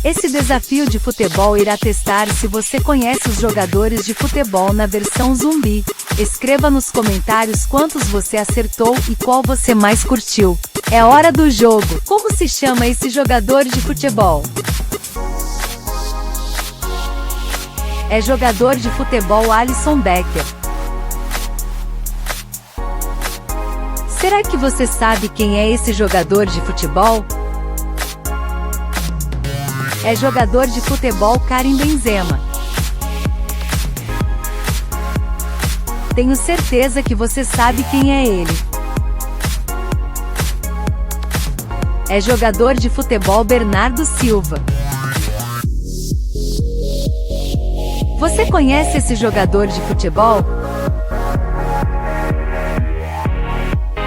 Esse desafio de futebol irá testar se você conhece os jogadores de futebol na versão zumbi. Escreva nos comentários quantos você acertou e qual você mais curtiu. É hora do jogo! Como se chama esse jogador de futebol? É jogador de futebol Alisson Becker. Será que você sabe quem é esse jogador de futebol? É jogador de futebol Karim Benzema. Tenho certeza que você sabe quem é ele. É jogador de futebol Bernardo Silva. Você conhece esse jogador de futebol?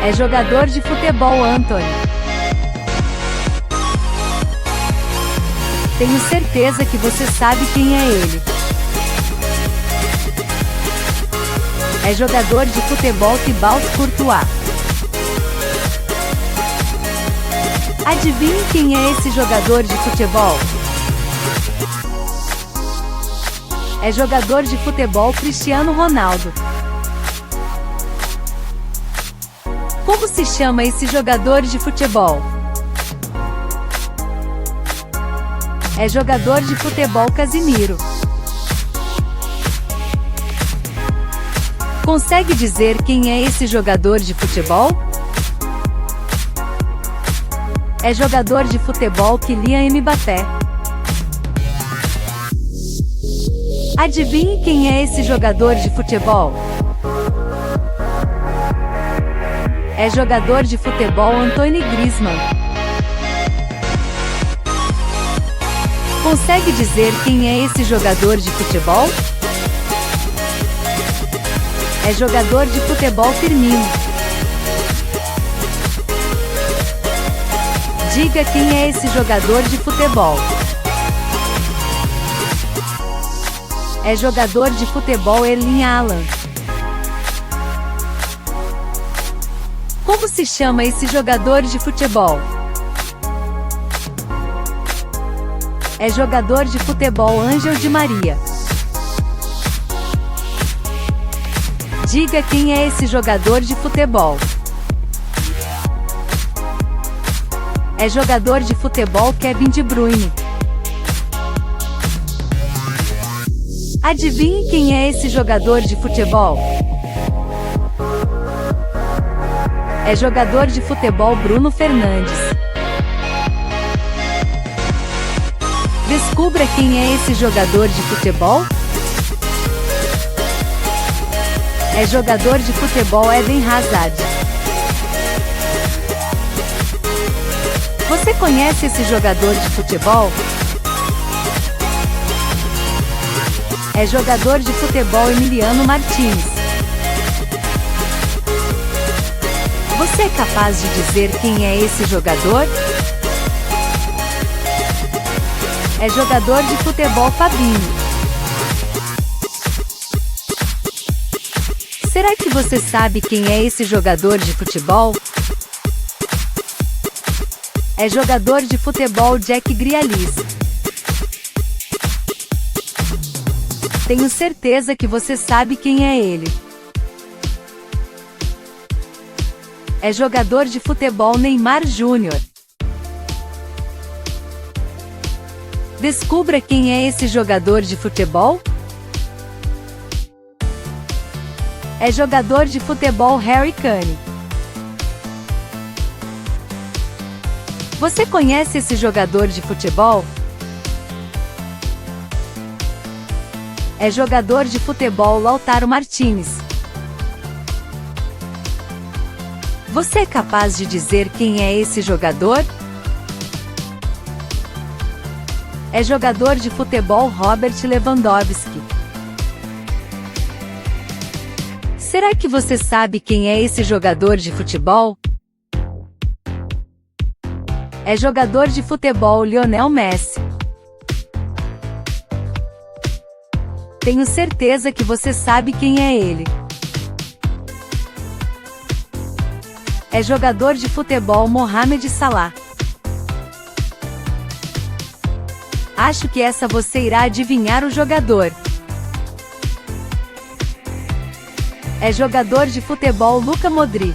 É jogador de futebol Antony. Tenho certeza que você sabe quem é ele. É jogador de futebol Thibaut Courtois. Adivinhe quem é esse jogador de futebol? É jogador de futebol Cristiano Ronaldo. Como se chama esse jogador de futebol? É jogador de futebol Casimiro. Consegue dizer quem é esse jogador de futebol? É jogador de futebol Kylian Mbappé. Adivinhe quem é esse jogador de futebol? É jogador de futebol Antoine Griezmann. Consegue dizer quem é esse jogador de futebol? É jogador de futebol Firmino. Diga quem é esse jogador de futebol. É jogador de futebol Erling Haaland. Como se chama esse jogador de futebol? É jogador de futebol Ângel Di Maria. Diga quem é esse jogador de futebol. É jogador de futebol Kevin De Bruyne. Adivinhe quem é esse jogador de futebol? É jogador de futebol Bruno Fernandes. Descubra quem é esse jogador de futebol. É jogador de futebol Eden Hazard. Você conhece esse jogador de futebol? É jogador de futebol Emiliano Martínez. Você é capaz de dizer quem é esse jogador? É jogador de futebol Fabinho. Será que você sabe quem é esse jogador de futebol? É jogador de futebol Jack Grealish. Tenho certeza que você sabe quem é ele. É jogador de futebol Neymar Júnior. Descubra quem é esse jogador de futebol. É jogador de futebol Harry Kane. Você conhece esse jogador de futebol? É jogador de futebol Lautaro Martínez. Você é capaz de dizer quem é esse jogador? É jogador de futebol Robert Lewandowski. Será que você sabe quem é esse jogador de futebol? É jogador de futebol Lionel Messi. Tenho certeza que você sabe quem é ele. É jogador de futebol Mohamed Salah. Acho que essa você irá adivinhar o jogador. É jogador de futebol Luka Modric.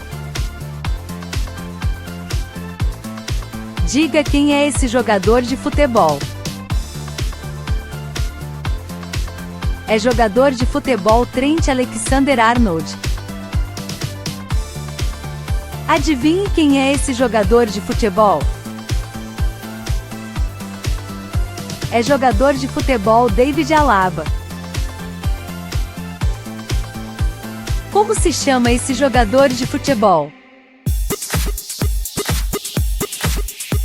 Diga quem é esse jogador de futebol. É jogador de futebol Trent Alexander-Arnold. Adivinhe quem é esse jogador de futebol. É jogador de futebol David Alaba. Como se chama esse jogador de futebol?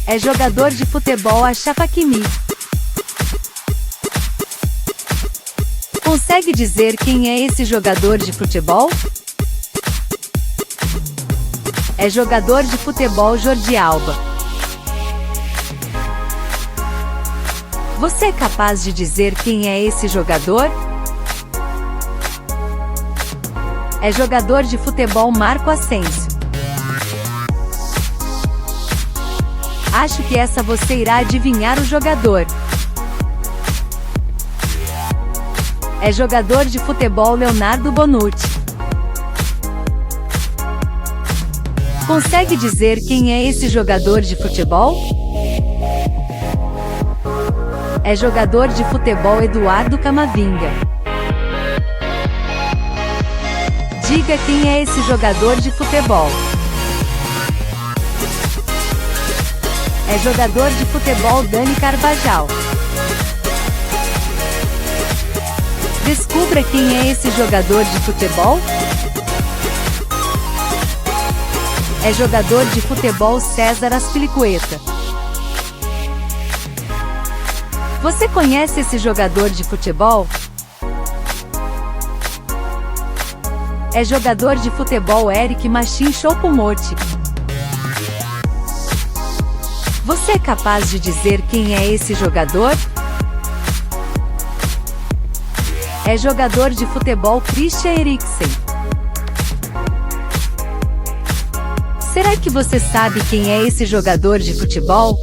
É jogador de futebol Achraf Hakimi. Consegue dizer quem é esse jogador de futebol? É jogador de futebol Jordi Alba. Você é capaz de dizer quem é esse jogador? É jogador de futebol Marco Asensio. Acho que essa você irá adivinhar o jogador. É jogador de futebol Leonardo Bonucci. Consegue dizer quem é esse jogador de futebol? É jogador de futebol Eduardo Camavinga. Diga quem é esse jogador de futebol. É jogador de futebol Dani Carvajal. Descubra quem é esse jogador de futebol. É jogador de futebol César Azpilicueta. Você conhece esse jogador de futebol? É jogador de futebol Eric Machin Choupo-Moting. Você é capaz de dizer quem é esse jogador? É jogador de futebol Christian Eriksen. Será que você sabe quem é esse jogador de futebol?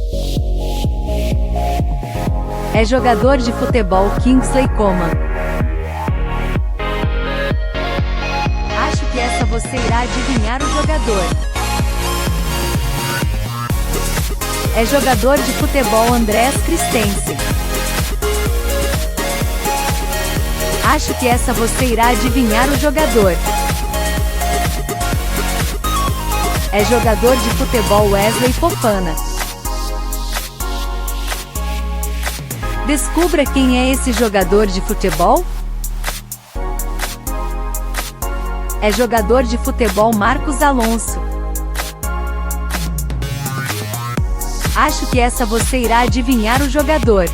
É jogador de futebol Kingsley Coman. Acho que essa você irá adivinhar o jogador. É jogador de futebol Andreas Christensen. Acho que essa você irá adivinhar o jogador. É jogador de futebol Wesley Fofana. Descubra quem é esse jogador de futebol. É jogador de futebol Marcos Alonso. Acho que essa você irá adivinhar o jogador.